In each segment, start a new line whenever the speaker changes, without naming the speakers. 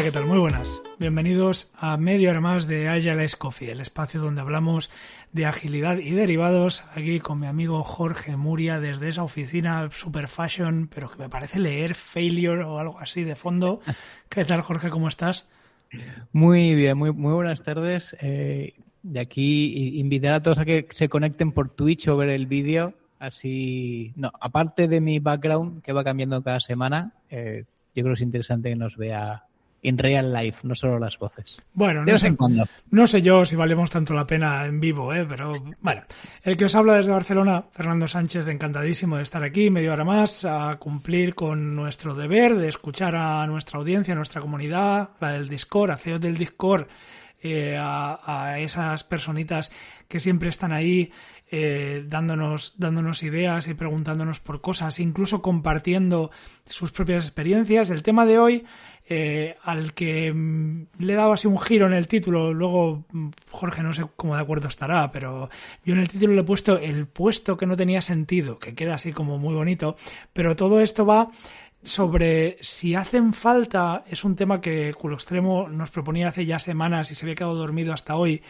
¿qué tal? Muy buenas. Bienvenidos a media hora más de Agile Coffee, el espacio donde hablamos de agilidad y derivados, aquí con mi amigo Jorge Muria, desde esa oficina super fashion, pero que me parece leer Failure o algo así de fondo. ¿Qué tal, Jorge? ¿Cómo estás?
Muy bien, muy buenas tardes. De aquí invitar a todos a que se conecten por Twitch o ver el vídeo. Así, no, aparte de mi background que va cambiando cada semana, yo creo que es interesante que nos vea en real life, no solo las voces.
Bueno,
de vez en cuando.
No sé yo si valemos tanto la pena en vivo, pero bueno. El que os habla desde Barcelona, Fernando Sánchez, encantadísimo de estar aquí, media hora más, a cumplir con nuestro deber de escuchar a nuestra audiencia, a nuestra comunidad, la del Discord, a CEOs del Discord, a esas personitas que siempre están ahí dándonos ideas y preguntándonos por cosas, incluso compartiendo sus propias experiencias. El tema de hoy, al que le he dado así un giro en el título, luego Jorge no sé cómo de acuerdo estará, pero yo en el título le he puesto el puesto que no tenía sentido, que queda así como muy bonito, pero todo esto va sobre si hacen falta, es un tema que Culo Extremo nos proponía hace ya semanas y se había quedado dormido hasta hoy,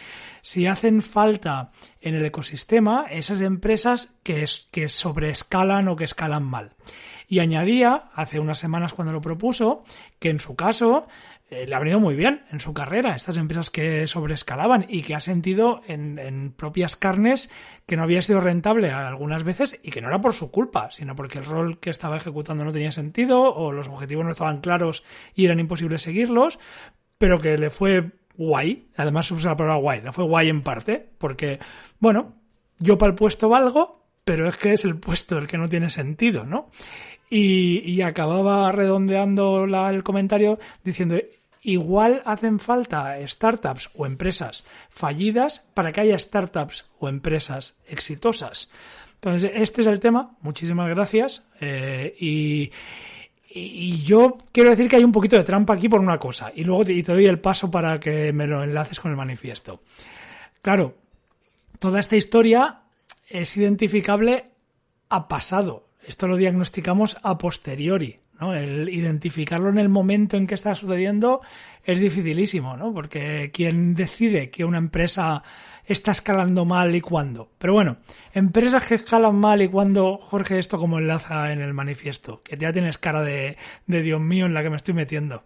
si hacen falta en el ecosistema esas empresas que sobreescalan o que escalan mal. Y añadía, hace unas semanas cuando lo propuso, que en su caso le ha venido muy bien en su carrera, estas empresas que sobreescalaban y que ha sentido en propias carnes que no había sido rentable algunas veces y que no era por su culpa, sino porque el rol que estaba ejecutando no tenía sentido o los objetivos no estaban claros y eran imposibles seguirlos, pero que le fue guay, además usa la palabra guay, le fue guay en parte, porque, bueno, yo para el puesto valgo, pero es que es el puesto el que no tiene sentido, ¿no? Y acababa redondeando el comentario diciendo, igual hacen falta startups o empresas fallidas para que haya startups o empresas exitosas. Entonces, este es el tema. Muchísimas gracias. Y yo quiero decir que hay un poquito de trampa aquí por una cosa. Y luego te doy el paso para que me lo enlaces con el manifiesto. Claro, toda esta historia es identificable a pasado. Esto lo diagnosticamos a posteriori, ¿no? El identificarlo en el momento en que está sucediendo es dificilísimo, ¿no? Porque ¿quién decide que una empresa está escalando mal y cuándo? Pero bueno, empresas que escalan mal y cuándo, Jorge, esto como enlaza en el manifiesto, que ya tienes cara de Dios mío en la que me estoy metiendo.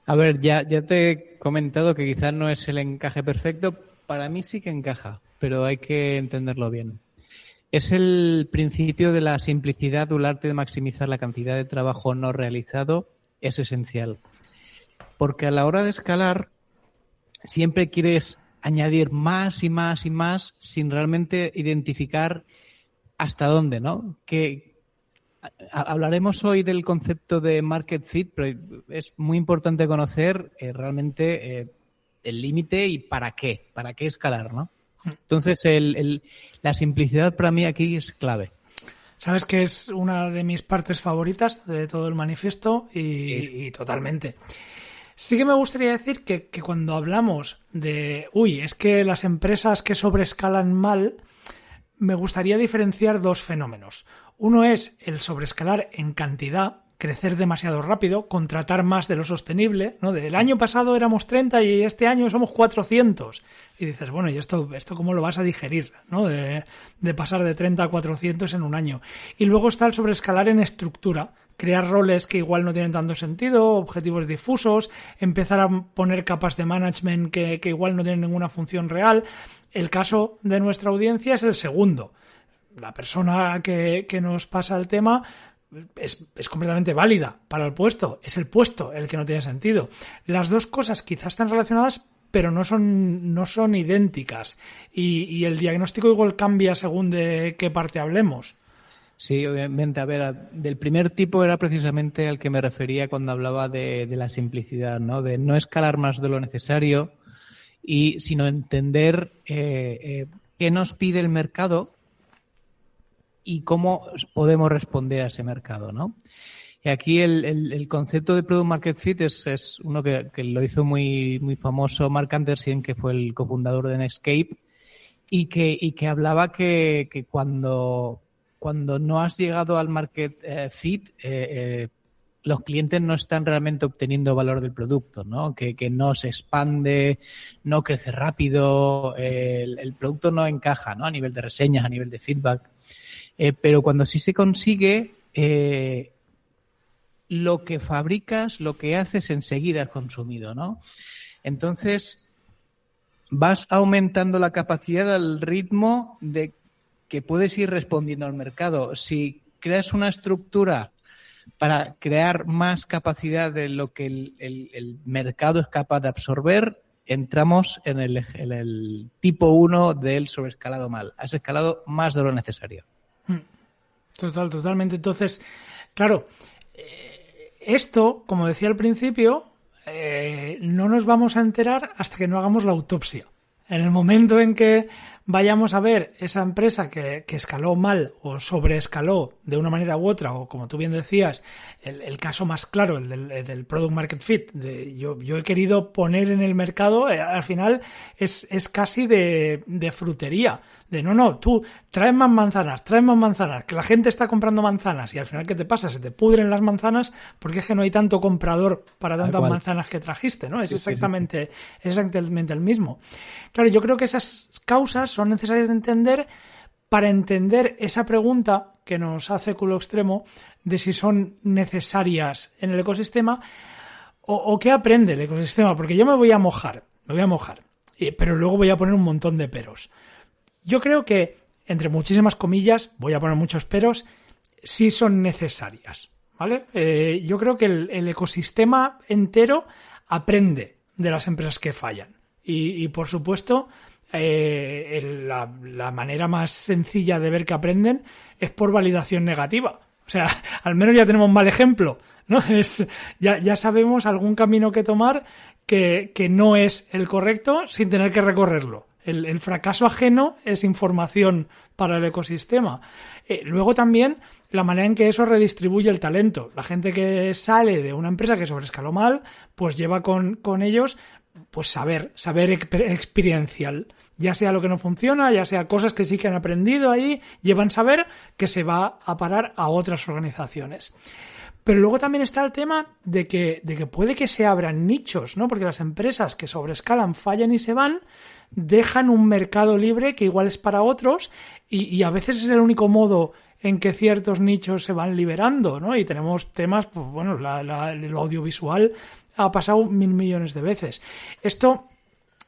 A ver, ya te he comentado que quizás no es el encaje perfecto. Para mí sí que encaja, pero hay que entenderlo bien. Es el principio de la simplicidad o el arte de maximizar la cantidad de trabajo no realizado, es esencial. Porque a la hora de escalar siempre quieres añadir más y más y más sin realmente identificar hasta dónde, ¿no? Que hablaremos hoy del concepto de market fit, pero es muy importante conocer realmente el límite y para qué escalar, ¿no? Entonces, la simplicidad para mí aquí es clave.
Sabes que es una de mis partes favoritas de todo el manifiesto y totalmente. Sí que me gustaría decir que cuando hablamos de, es que las empresas que sobreescalan mal, me gustaría diferenciar dos fenómenos. Uno es el sobreescalar en cantidad, crecer demasiado rápido, contratar más de lo sostenible, ¿no? Del año pasado éramos 30 y este año somos 400. Y dices, bueno, ¿y esto cómo lo vas a digerir, ¿no? De pasar de 30 a 400 en un año. Y luego está el sobreescalar en estructura, crear roles que igual no tienen tanto sentido, objetivos difusos, empezar a poner capas de management que igual no tienen ninguna función real. El caso de nuestra audiencia es el segundo. La persona que nos pasa el tema es completamente válida para el puesto, es el puesto el que no tiene sentido. Las dos cosas quizás están relacionadas, pero no son idénticas y el diagnóstico igual cambia según de qué parte hablemos.
Sí, obviamente. A ver, del primer tipo era precisamente al que me refería cuando hablaba de la simplicidad, ¿no? De no escalar más de lo necesario sino entender qué nos pide el mercado y cómo podemos responder a ese mercado, ¿no? Y aquí el concepto de Product Market Fit es uno que lo hizo muy famoso Mark Anderson, que fue el cofundador de Netscape, y que hablaba que cuando no has llegado al Market Fit, los clientes no están realmente obteniendo valor del producto, ¿no? Que no se expande, no crece rápido, el producto no encaja, ¿no? A nivel de reseñas, a nivel de feedback. Pero cuando sí se consigue, lo que fabricas, lo que haces enseguida es consumido, ¿no? Entonces, vas aumentando la capacidad al ritmo de que puedes ir respondiendo al mercado. Si creas una estructura para crear más capacidad de lo que el mercado es capaz de absorber, entramos en el tipo 1 del sobreescalado mal. Has escalado más de lo necesario.
Totalmente. Entonces, claro, esto, como decía al principio, no nos vamos a enterar hasta que no hagamos la autopsia. En el momento en que vayamos a ver esa empresa que escaló mal o sobreescaló de una manera u otra, o como tú bien decías, el caso más claro, el del Product Market Fit, yo he querido poner en el mercado, al final es casi de frutería, de no, tú traes más manzanas, que la gente está comprando manzanas y al final ¿qué te pasa? Se te pudren las manzanas porque es que no hay tanto comprador para tantas manzanas que trajiste, ¿no? Es exactamente el mismo. Claro, yo creo que esas causas son necesarias de entender para entender esa pregunta que nos hace Culo Extremo de si son necesarias en el ecosistema o qué aprende el ecosistema, porque yo me voy a mojar, pero luego voy a poner un montón de peros. Yo creo que, entre muchísimas comillas, voy a poner muchos peros, sí son necesarias, ¿vale? Yo creo que el ecosistema entero aprende de las empresas que fallan. Y por supuesto, la manera más sencilla de ver que aprenden es por validación negativa. O sea, al menos ya tenemos un mal ejemplo, ¿no? Ya sabemos algún camino que tomar que no es el correcto sin tener que recorrerlo. El fracaso ajeno es información para el ecosistema. Luego también la manera en que eso redistribuye el talento. La gente que sale de una empresa que sobrescaló mal, pues lleva con ellos pues saber experiencial, ya sea lo que no funciona, ya sea cosas que sí que han aprendido ahí, llevan saber que se va a parar a otras organizaciones. Pero luego también está el tema de que puede que se abran nichos, ¿no? Porque las empresas que sobrescalan, fallan y se van, dejan un mercado libre que igual es para otros y a veces es el único modo en que ciertos nichos se van liberando, ¿no? Y tenemos temas, pues bueno, lo audiovisual ha pasado 1.000 millones de veces. Esto,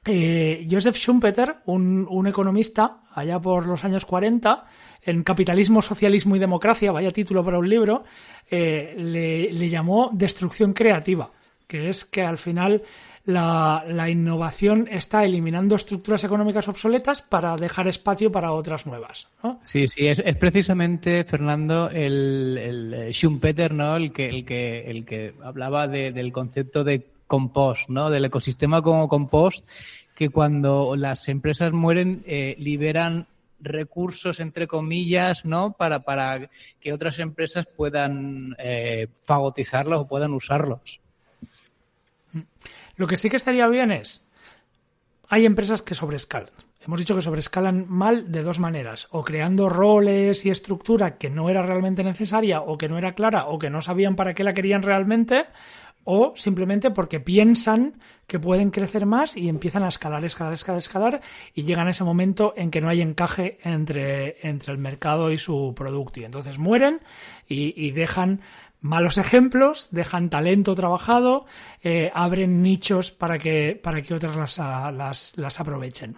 Joseph Schumpeter, un economista, allá por los años 40, en Capitalismo, Socialismo y Democracia, vaya título para un libro, le llamó destrucción creativa, que es que al final la innovación está eliminando estructuras económicas obsoletas para dejar espacio para otras nuevas, ¿no?
Sí, es precisamente, Fernando, el Schumpeter, ¿no? El que hablaba del concepto de compost, ¿no? Del ecosistema como compost, que cuando las empresas mueren liberan recursos, entre comillas, ¿no? Para que otras empresas puedan fagotizarlos o puedan usarlos.
Lo que sí que estaría bien es, hay empresas que sobrescalan. Hemos dicho que sobrescalan mal de dos maneras, o creando roles y estructura que no era realmente necesaria, o que no era clara, o que no sabían para qué la querían realmente, o simplemente porque piensan que pueden crecer más y empiezan a escalar y llegan a ese momento en que no hay encaje entre el mercado y su producto. Y entonces mueren y dejan malos ejemplos, dejan talento trabajado, abren nichos para que otras las aprovechen.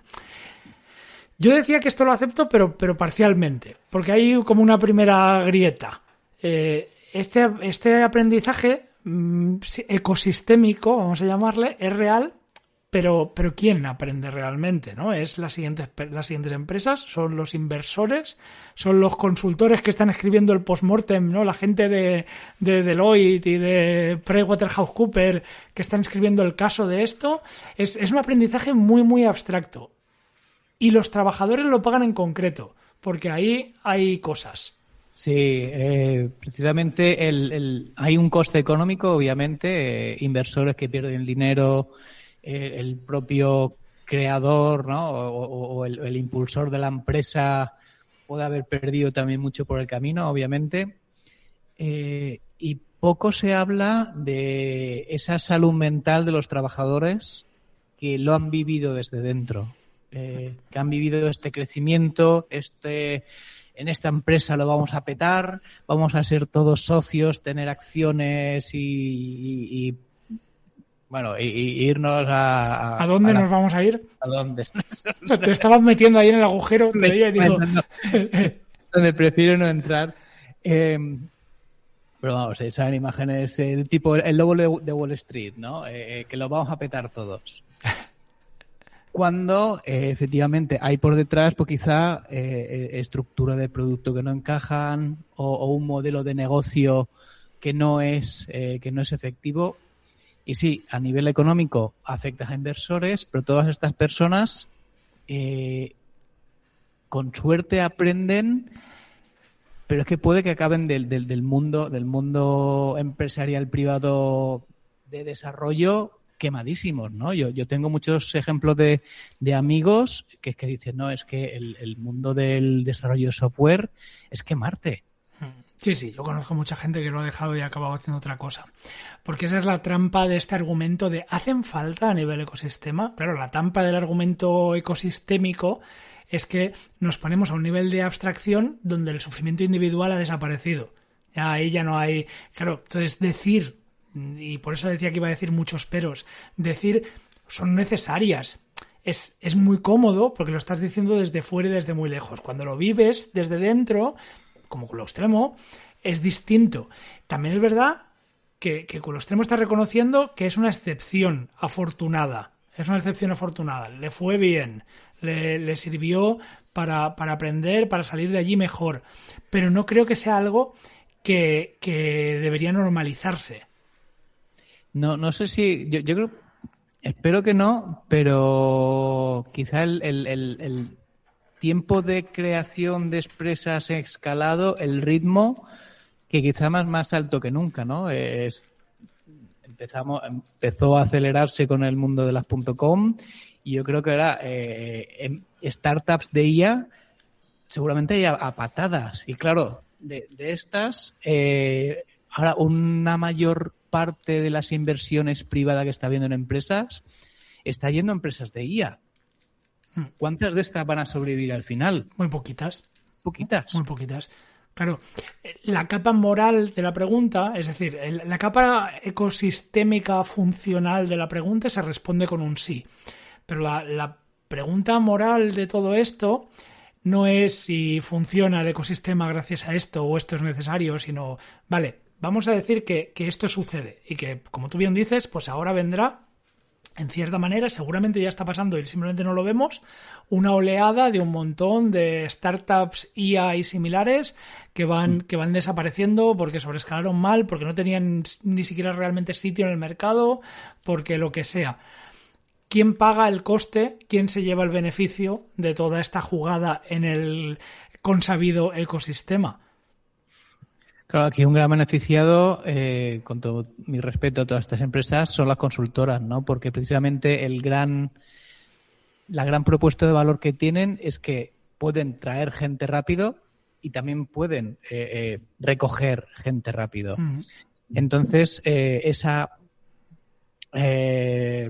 Yo decía que esto lo acepto, pero parcialmente, porque hay como una primera grieta. Este aprendizaje ecosistémico, vamos a llamarle, es real, pero ¿quién aprende realmente, ¿no? Es las siguientes empresas, son los inversores, son los consultores que están escribiendo el postmortem, ¿no? La gente de Deloitte y de PricewaterhouseCoopers que están escribiendo el caso de esto. Es un aprendizaje muy, muy abstracto. Y los trabajadores lo pagan en concreto, porque ahí hay cosas.
Sí, precisamente hay un coste económico, obviamente, inversores que pierden dinero, el propio creador, ¿no? o el impulsor de la empresa puede haber perdido también mucho por el camino, obviamente. y poco se habla de esa salud mental de los trabajadores que lo han vivido desde dentro, que han vivido este crecimiento, en esta empresa lo vamos a petar, vamos a ser todos socios, tener acciones y bueno, y irnos a...
¿A dónde nos vamos a ir?
¿A dónde?
Te estabas metiendo ahí en el agujero, te veía y digo...
donde prefiero no entrar. Pero vamos, saben imágenes tipo el lobo de Wall Street, ¿no? Que lo vamos a petar todos. Cuando efectivamente hay por detrás, pues quizá estructura de producto que no encajan o un modelo de negocio que no es efectivo. Y sí, a nivel económico afecta a inversores, pero todas estas personas con suerte aprenden, pero es que puede que acaben del mundo empresarial privado de desarrollo quemadísimos, ¿no? Yo tengo muchos ejemplos de amigos que dicen, no, es que el mundo del desarrollo de software es quemarte.
Sí, yo conozco mucha gente que lo ha dejado y ha acabado haciendo otra cosa. Porque esa es la trampa de este argumento de ¿hacen falta a nivel ecosistema? Claro, la trampa del argumento ecosistémico es que nos ponemos a un nivel de abstracción donde el sufrimiento individual ha desaparecido. Ya ahí ya no hay... Claro, entonces decir, y por eso decía que iba a decir muchos peros, decir son necesarias. Es muy cómodo porque lo estás diciendo desde fuera y desde muy lejos. Cuando lo vives desde dentro... como Culostremo, es distinto. También es verdad que Culostremo está reconociendo que es una excepción afortunada. Es una excepción afortunada. Le fue bien. Le sirvió para aprender, para salir de allí mejor. Pero no creo que sea algo que debería normalizarse.
No sé si... Yo creo... Espero que no, pero quizá el tiempo de creación de empresas escalado, el ritmo, que quizá más alto que nunca, ¿no? Empezó a acelerarse con el mundo de las .com y yo creo que ahora startups de IA seguramente hay a patadas. Y claro, de estas, ahora una mayor parte de las inversiones privadas que está habiendo en empresas está yendo a empresas de IA. ¿Cuántas de estas van a sobrevivir al final?
Muy poquitas.
Poquitas.
Muy poquitas. Claro, la capa moral de la pregunta, es decir, la capa ecosistémica funcional de la pregunta se responde con un sí. Pero la pregunta moral de todo esto no es si funciona el ecosistema gracias a esto o esto es necesario, sino, vale, vamos a decir que esto sucede y que, como tú bien dices, pues ahora vendrá, en cierta manera, seguramente ya está pasando y simplemente no lo vemos, una oleada de un montón de startups IA y similares que van desapareciendo porque sobreescalaron mal, porque no tenían ni siquiera realmente sitio en el mercado, porque lo que sea. ¿Quién paga el coste? ¿Quién se lleva el beneficio de toda esta jugada en el consabido ecosistema?
Claro, aquí un gran beneficiado, con todo mi respeto a todas estas empresas, son las consultoras, ¿no? Porque precisamente la gran propuesta de valor que tienen es que pueden traer gente rápido y también pueden recoger gente rápido. Entonces, esa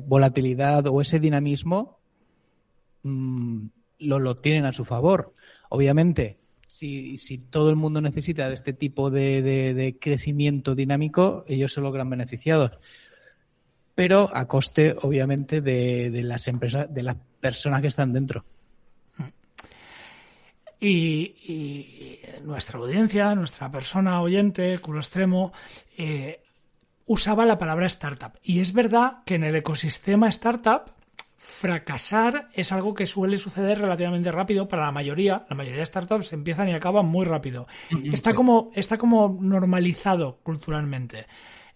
volatilidad o ese dinamismo lo tienen a su favor. Obviamente, si todo el mundo necesita de este tipo de crecimiento dinámico, ellos son los gran beneficiados. Pero a coste, obviamente, de las empresas, de las personas que están dentro.
Y nuestra audiencia, nuestra persona oyente, Culostremo, usaba la palabra startup. Y es verdad que en el ecosistema startup fracasar es algo que suele suceder relativamente rápido para la mayoría. La mayoría de startups empiezan y acaban muy rápido. Está como normalizado culturalmente.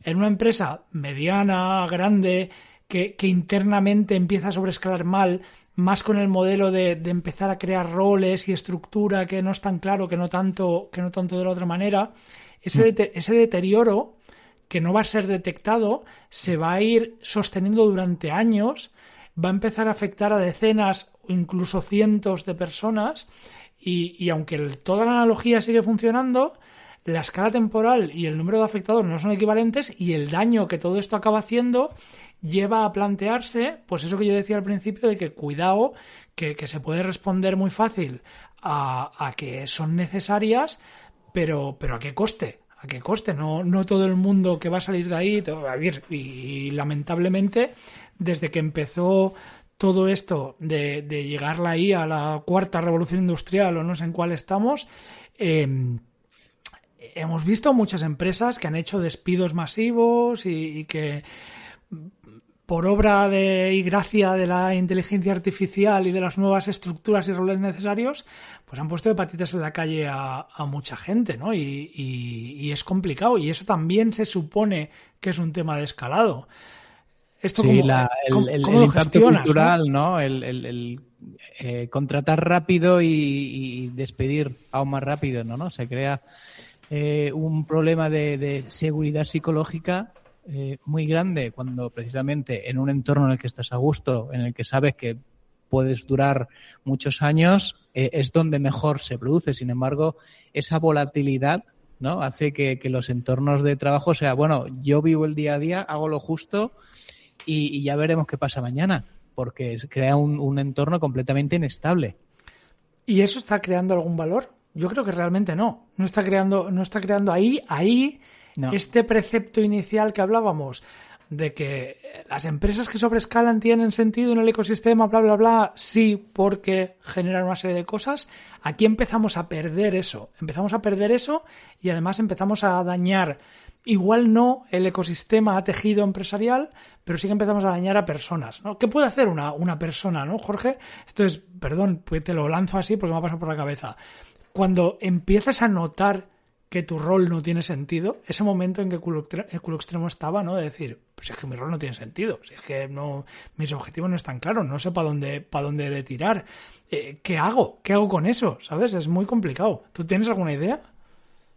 En una empresa mediana, grande, que internamente empieza a sobreescalar mal, más con el modelo de empezar a crear roles y estructura que no es tan claro, que no tanto de la otra manera, ese deterioro que no va a ser detectado se va a ir sosteniendo durante años, va a empezar a afectar a decenas o incluso cientos de personas y aunque toda la analogía sigue funcionando, la escala temporal y el número de afectados no son equivalentes y el daño que todo esto acaba haciendo lleva a plantearse, pues eso que yo decía al principio, de que cuidado, que se puede responder muy fácil a que son necesarias, pero ¿a qué coste? ¿A qué coste? No todo el mundo que va a salir de ahí, y lamentablemente, desde que empezó todo esto de llegar ahí a la cuarta revolución industrial o no sé en cuál estamos, hemos visto muchas empresas que han hecho despidos masivos y que por obra y gracia de la inteligencia artificial y de las nuevas estructuras y roles necesarios, pues han puesto de patitas en la calle a mucha gente, ¿no? Y es complicado. Y eso también se supone que es un tema de escalado. Esto
sí,
¿cómo
el
lo
impacto
gestionas,
cultural, ¿no? El contratar rápido y despedir aún más rápido, ¿no? Se crea un problema de seguridad psicológica muy grande cuando precisamente en un entorno en el que estás a gusto, en el que sabes que puedes durar muchos años, es donde mejor se produce. Sin embargo, esa volatilidad, ¿no? Hace que los entornos de trabajo sea, bueno, yo vivo el día a día, hago lo justo y ya veremos qué pasa mañana, porque crea un entorno completamente inestable.
¿Y eso está creando algún valor? Yo creo que realmente no. No está creando ahí
No.
este precepto inicial que hablábamos de que las empresas que sobrescalan tienen sentido en el ecosistema, bla, bla, bla, sí, porque generan una serie de cosas. Aquí empezamos a perder eso. Y además empezamos a dañar, igual no el ecosistema a tejido empresarial, pero sí que empezamos a dañar a personas, ¿no? ¿Qué puede hacer una persona, ¿no, Jorge? Esto es, perdón, pues te lo lanzo así porque me ha pasado por la cabeza. Cuando empiezas a notar que tu rol no tiene sentido, ese momento en que Culo Extremo estaba, ¿no? De decir, pues es que mi rol no tiene sentido, si es que no, mis objetivos no están claros, no sé para dónde de tirar. ¿Qué hago? ¿Qué hago con eso? ¿Sabes? Es muy complicado. ¿Tú tienes alguna idea?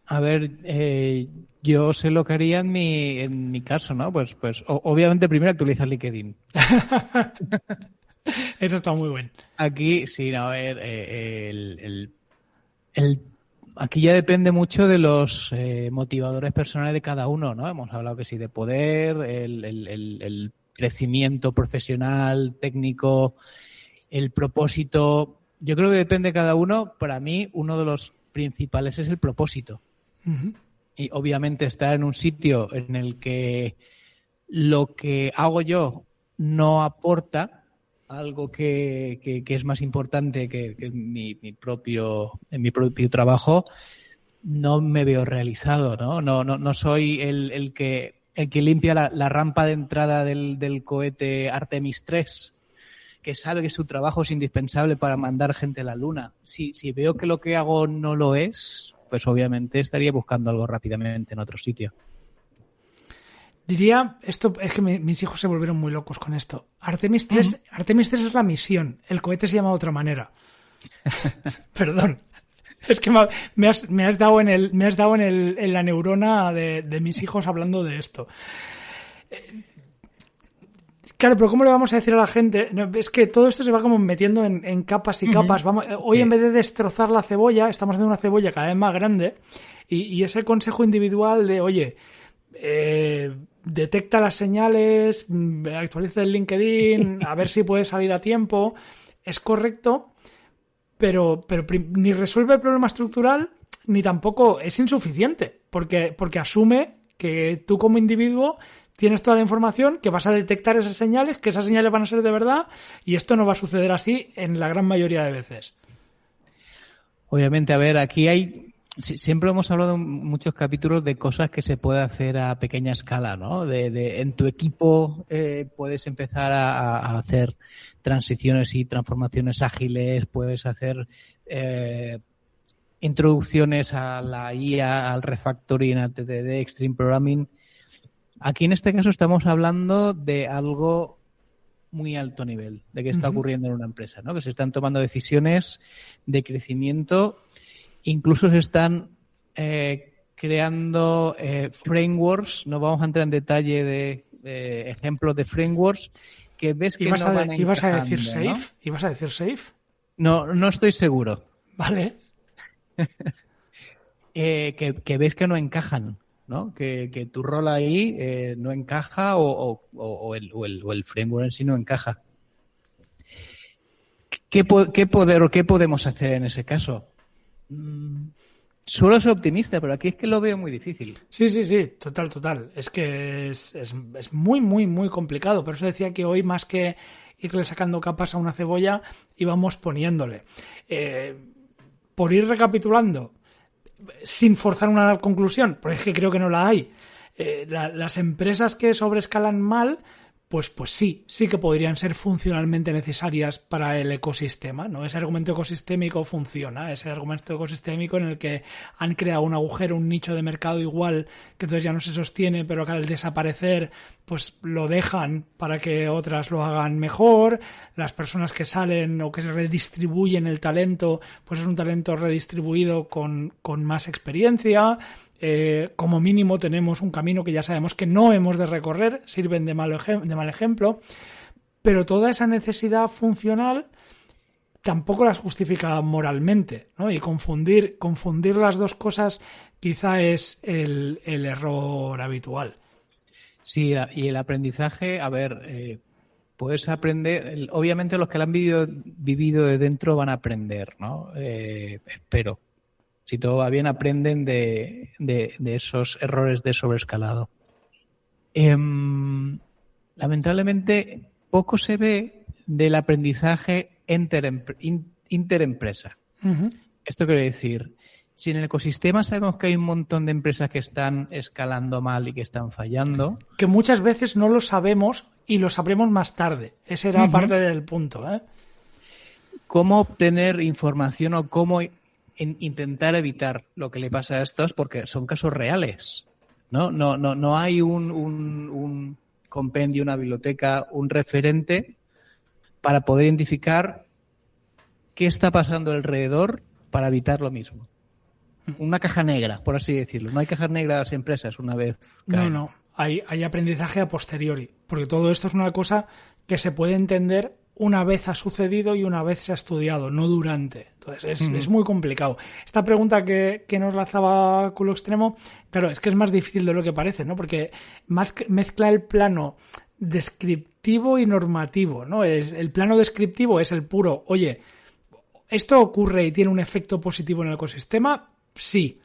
A ver, yo sé lo que haría en mi caso, ¿no? Pues obviamente primero actualizar LinkedIn.
Eso está muy bueno.
Aquí, sí, no, a ver, aquí ya depende mucho de los motivadores personales de cada uno, ¿no? Hemos hablado que sí de poder, el crecimiento profesional, técnico, el propósito. Yo creo que depende de cada uno. Para mí, uno de los principales es el propósito.
Uh-huh.
Y obviamente estar en un sitio en el que lo que hago yo no aporta algo que es más importante que en mi propio trabajo, no me veo realizado, ¿no? No soy el que limpia la rampa de entrada del cohete Artemis 3, que sabe que su trabajo es indispensable para mandar gente a la Luna. Si veo que lo que hago no lo es, pues obviamente estaría buscando algo rápidamente en otro sitio.
Diría, esto es que mis hijos se volvieron muy locos con esto. Artemis 3, Artemis 3 es la misión, el cohete se llama de otra manera. Perdón. Es que me has dado en la neurona de mis hijos hablando de esto. Claro, pero ¿cómo le vamos a decir a la gente? No, es que todo esto se va como metiendo en capas y capas. Hoy en vez de destrozar la cebolla, estamos haciendo una cebolla cada vez más grande y ese consejo individual de, oye, detecta las señales, actualiza el LinkedIn, a ver si puede salir a tiempo, es correcto, pero ni resuelve el problema estructural ni tampoco es insuficiente, porque asume que tú como individuo tienes toda la información, que vas a detectar esas señales, que esas señales van a ser de verdad y esto no va a suceder así en la gran mayoría de veces.
Obviamente, a ver, aquí siempre hemos hablado en muchos capítulos de cosas que se puede hacer a pequeña escala, ¿no? En tu equipo puedes empezar a hacer transiciones y transformaciones ágiles, puedes hacer introducciones a la IA, al refactoring, al TDD, Extreme Programming. Aquí en este caso estamos hablando de algo muy alto nivel, de que está ocurriendo en una empresa, ¿no? Que se están tomando decisiones de crecimiento. Incluso se están creando frameworks, no vamos a entrar en detalle de ejemplos de frameworks que ves que no van encajando.
¿Ibas a decir safe? ¿No? ¿Ibas a decir safe?
No estoy seguro.
Vale.
que ves que no encajan, ¿no? Que tu rol ahí no encaja o el framework en sí no encaja. ¿Qué poder o qué podemos hacer en ese caso? Suelo ser optimista, pero aquí es que lo veo muy difícil.
Sí, total. Es que es muy, muy, muy complicado. Por eso decía que hoy, más que irle sacando capas a una cebolla, íbamos poniéndole. Por ir recapitulando, sin forzar una conclusión, porque es que creo que no la hay. Las empresas que sobrescalan mal, pues sí que podrían ser funcionalmente necesarias para el ecosistema, ¿no? Ese argumento ecosistémico funciona, ese argumento ecosistémico en el que han creado un agujero, un nicho de mercado igual, que entonces ya no se sostiene, pero que al desaparecer, pues lo dejan para que otras lo hagan mejor. Las personas que salen o que se redistribuyen el talento, pues es un talento redistribuido con más experiencia. Como mínimo tenemos un camino que ya sabemos que no hemos de recorrer, sirven de mal ejemplo, pero toda esa necesidad funcional tampoco las justifica moralmente, ¿no? Y confundir las dos cosas quizá es el error habitual.
Sí, y el aprendizaje, a ver, puedes aprender, obviamente los que lo han vivido de dentro van a aprender, ¿no? Espero. Si todo va bien, aprenden de esos errores de sobreescalado. Lamentablemente, poco se ve del aprendizaje interempresa.
Uh-huh.
Esto quiere decir, si en el ecosistema sabemos que hay un montón de empresas que están escalando mal y que están fallando,
que muchas veces no lo sabemos y lo sabremos más tarde. Ese era parte del punto, ¿eh?
¿Cómo obtener información o cómo intentar evitar lo que le pasa a estos? Porque son casos reales, ¿no? No hay un compendio, una biblioteca, un referente para poder identificar qué está pasando alrededor para evitar lo mismo. Una caja negra, por así decirlo. No hay cajas negras en las empresas una vez caen.
No. Hay aprendizaje a posteriori, porque todo esto es una cosa que se puede entender una vez ha sucedido y una vez se ha estudiado, no durante. Entonces es muy complicado. Esta pregunta que nos lanzaba Culo Extremo, claro, es que es más difícil de lo que parece, ¿no? Porque mezcla el plano descriptivo y normativo, ¿no? El plano descriptivo es el puro, oye, ¿esto ocurre y tiene un efecto positivo en el ecosistema? Sí.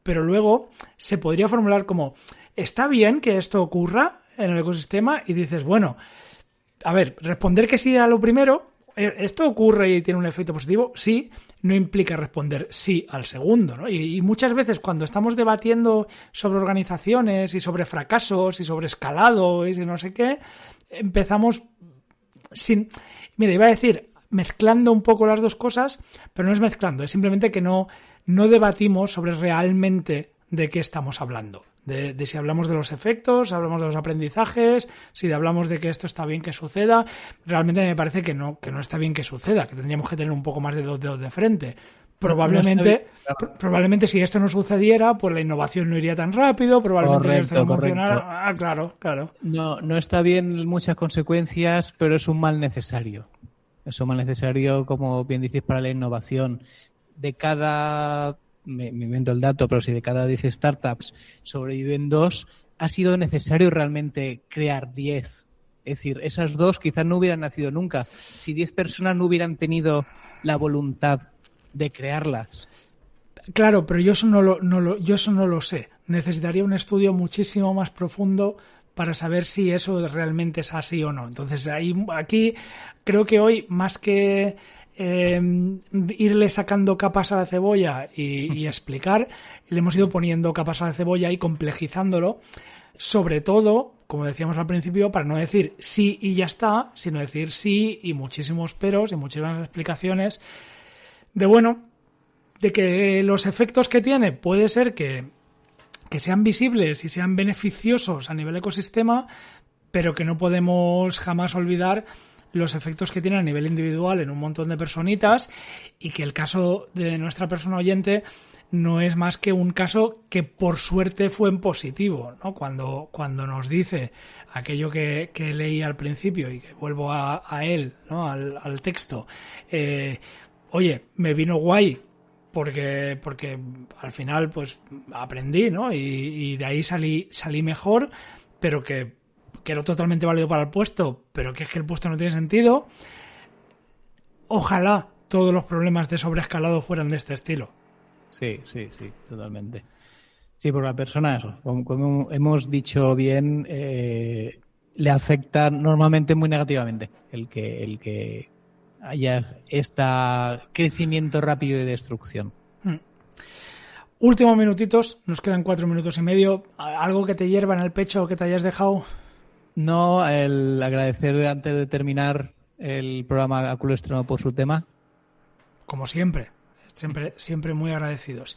Pero luego se podría formular como, ¿está bien que esto ocurra en el ecosistema? Y dices, bueno, a ver, responder que sí a lo primero, ¿esto ocurre y tiene un efecto positivo? Sí, no implica responder sí al segundo, ¿no? Y muchas veces cuando estamos debatiendo sobre organizaciones y sobre fracasos y sobre escalado y no sé qué, empezamos sin... Mira, iba a decir mezclando un poco las dos cosas, pero no es mezclando, es simplemente que no debatimos sobre realmente de qué estamos hablando. De si hablamos de los efectos, hablamos de los aprendizajes, si hablamos de que esto está bien que suceda. Realmente me parece que no está bien que suceda, que tendríamos que tener un poco más de dos dedos de frente. Probablemente si esto no sucediera, pues la innovación no iría tan rápido, probablemente si esto no funcionara. Claro.
No está bien muchas consecuencias, pero es un mal necesario. Es un mal necesario, como bien dices, para la innovación. De cada... Me invento el dato, pero si de cada 10 startups sobreviven 2, ha sido necesario realmente crear 10. Es decir, esas 2 quizás no hubieran nacido nunca si 10 personas no hubieran tenido la voluntad de crearlas.
Claro, pero yo eso no lo sé. Necesitaría un estudio muchísimo más profundo para saber si eso realmente es así o no. Entonces, aquí creo que hoy, más que irle sacando capas a la cebolla y explicar, le hemos ido poniendo capas a la cebolla y complejizándolo, sobre todo, como decíamos al principio, para no decir sí y ya está, sino decir sí y muchísimos peros y muchísimas explicaciones de que los efectos que tiene puede ser que sean visibles y sean beneficiosos a nivel ecosistema, pero que no podemos jamás olvidar los efectos que tiene a nivel individual en un montón de personitas, y que el caso de nuestra persona oyente no es más que un caso que por suerte fue en positivo, ¿no? Cuando nos dice aquello que leí al principio y que vuelvo a él, ¿no? al texto, oye, me vino guay porque al final pues aprendí, ¿no? Y de ahí salí mejor, pero que era totalmente válido para el puesto, pero que es que el puesto no tiene sentido. Ojalá todos los problemas de sobreescalado fueran de este estilo.
Sí, totalmente. Sí, porque la persona, eso, como hemos dicho bien, le afecta normalmente muy negativamente el que haya este crecimiento rápido y destrucción.
Últimos minutitos, nos quedan 4 minutos y medio. ¿Algo que te hierva en el pecho o que te hayas dejado?
No, el agradecer antes de terminar el programa a Culo Extremo por su tema.
Como siempre muy agradecidos.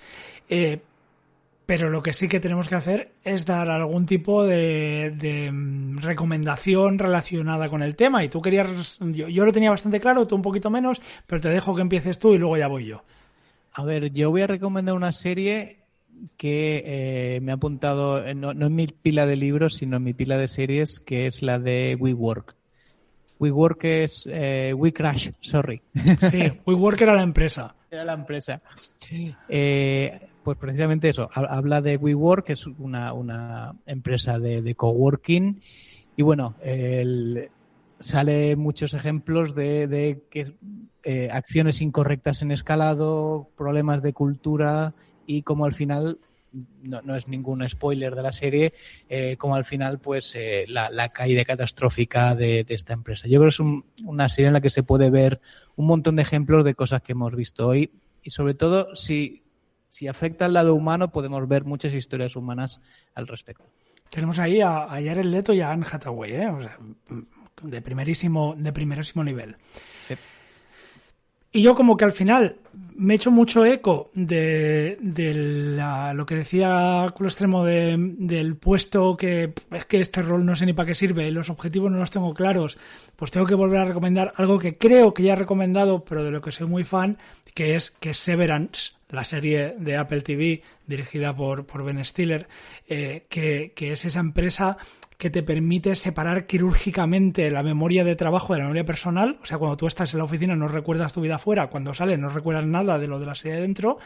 Pero lo que sí que tenemos que hacer es dar algún tipo de recomendación relacionada con el tema. Y tú querías, yo lo tenía bastante claro, tú un poquito menos, pero te dejo que empieces tú y luego ya voy yo.
A ver, yo voy a recomendar una serie que me ha apuntado, no en mi pila de libros, sino en mi pila de series, que es la de WeWork. WeWork es WeCrash, sorry.
Sí, WeWork era la empresa.
Era la empresa. Pues precisamente eso, habla de WeWork, que es una empresa de coworking, y bueno, sale muchos ejemplos de que acciones incorrectas en escalado, problemas de cultura y como al final, no es ningún spoiler de la serie, como al final pues la caída catastrófica de esta empresa. Yo creo que es una serie en la que se puede ver un montón de ejemplos de cosas que hemos visto hoy y sobre todo si afecta al lado humano podemos ver muchas historias humanas al respecto.
Tenemos ahí a Jared Leto y a Anne Hathaway, o sea, de primerísimo nivel.
Sí.
Y yo como que al final me he hecho mucho eco de lo que decía Culo Extremo del puesto, que es que este rol no sé ni para qué sirve y los objetivos no los tengo claros, pues tengo que volver a recomendar algo que creo que ya he recomendado, pero de lo que soy muy fan, que es Severance, la serie de Apple TV dirigida por Ben Stiller, que es esa empresa que te permite separar quirúrgicamente la memoria de trabajo de la memoria personal. O sea, cuando tú estás en la oficina no recuerdas tu vida fuera, cuando sales no recuerdas nada de lo de la serie de dentro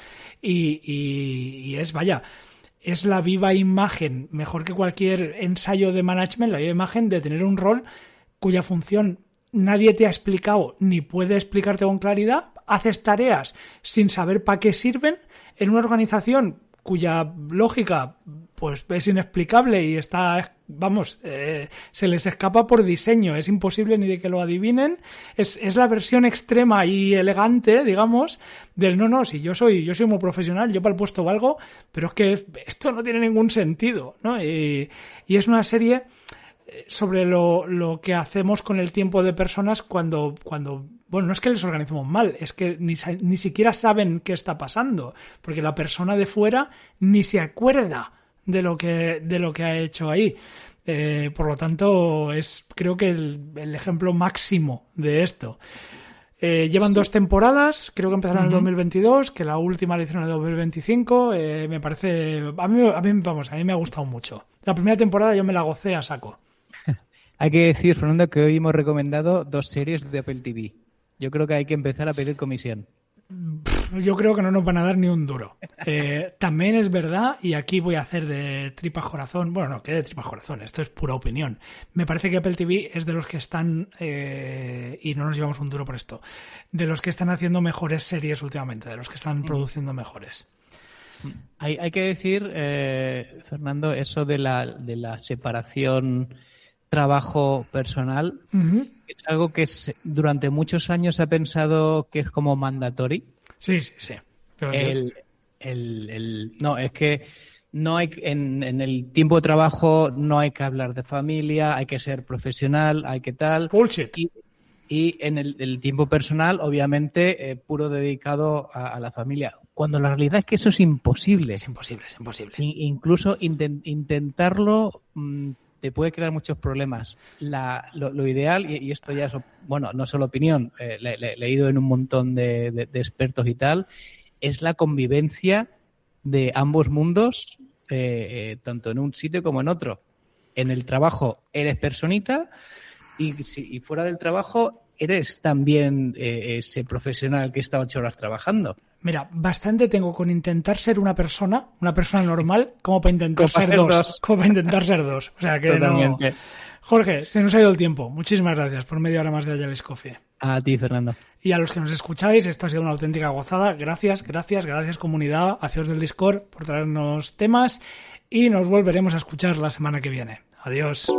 y es la viva imagen, mejor que cualquier ensayo de management, la viva imagen de tener un rol cuya función nadie te ha explicado ni puede explicarte con claridad, haces tareas sin saber para qué sirven en una organización cuya lógica pues es inexplicable y está, se les escapa por diseño, es imposible ni de que lo adivinen, es la versión extrema y elegante, digamos, del si yo soy muy profesional, yo para el puesto valgo, pero es que esto no tiene ningún sentido, ¿no? Y es una serie sobre lo que hacemos con el tiempo de personas cuando bueno, no es que les organicemos mal, es que ni siquiera saben qué está pasando, porque la persona de fuera ni se acuerda de lo que ha hecho ahí. Por lo tanto, es creo que el ejemplo máximo de esto. Llevan 2 temporadas, creo que empezaron en el 2022, que la última la hicieron en el 2025. Me parece, a mí me ha gustado mucho. La primera temporada yo me la gocé a saco.
Hay que decir, Fernando, que hoy hemos recomendado 2 series de Apple TV. Yo creo que hay que empezar a pedir comisión.
Yo creo que no nos van a dar ni un duro. También es verdad, y aquí voy a hacer de tripas corazón, bueno, no, que de tripas corazón, esto es pura opinión. Me parece que Apple TV es de los que están, y no nos llevamos un duro por esto, de los que están haciendo mejores series últimamente, de los que están produciendo mejores.
Hay que decir, Fernando, eso de la separación trabajo personal, es algo que durante muchos años se ha pensado que es como mandatory.
Sí. Pero
no, es que no hay en el tiempo de trabajo no hay que hablar de familia, hay que ser profesional, hay que tal.
Bullshit.
Y en el tiempo personal, obviamente, puro dedicado a la familia. Cuando la realidad es que eso es imposible.
Es imposible.
Incluso intentarlo te puede crear muchos problemas. Lo ideal, y esto ya es, bueno, no solo opinión, he leído en un montón de expertos y tal, es la convivencia de ambos mundos, tanto en un sitio como en otro. En el trabajo eres personita y fuera del trabajo eres también ese profesional que está 8 horas trabajando.
Mira, bastante tengo con intentar ser una persona normal, como para intentar ser dos. Como para intentar ser dos. O sea que
Totalmente.
no... Jorge, se nos ha ido el tiempo. Muchísimas gracias por media hora más de Agile Coffee.
A ti, Fernando.
Y a los que nos escucháis, esto ha sido una auténtica gozada. Gracias comunidad, haceos del Discord por traernos temas y nos volveremos a escuchar la semana que viene. Adiós.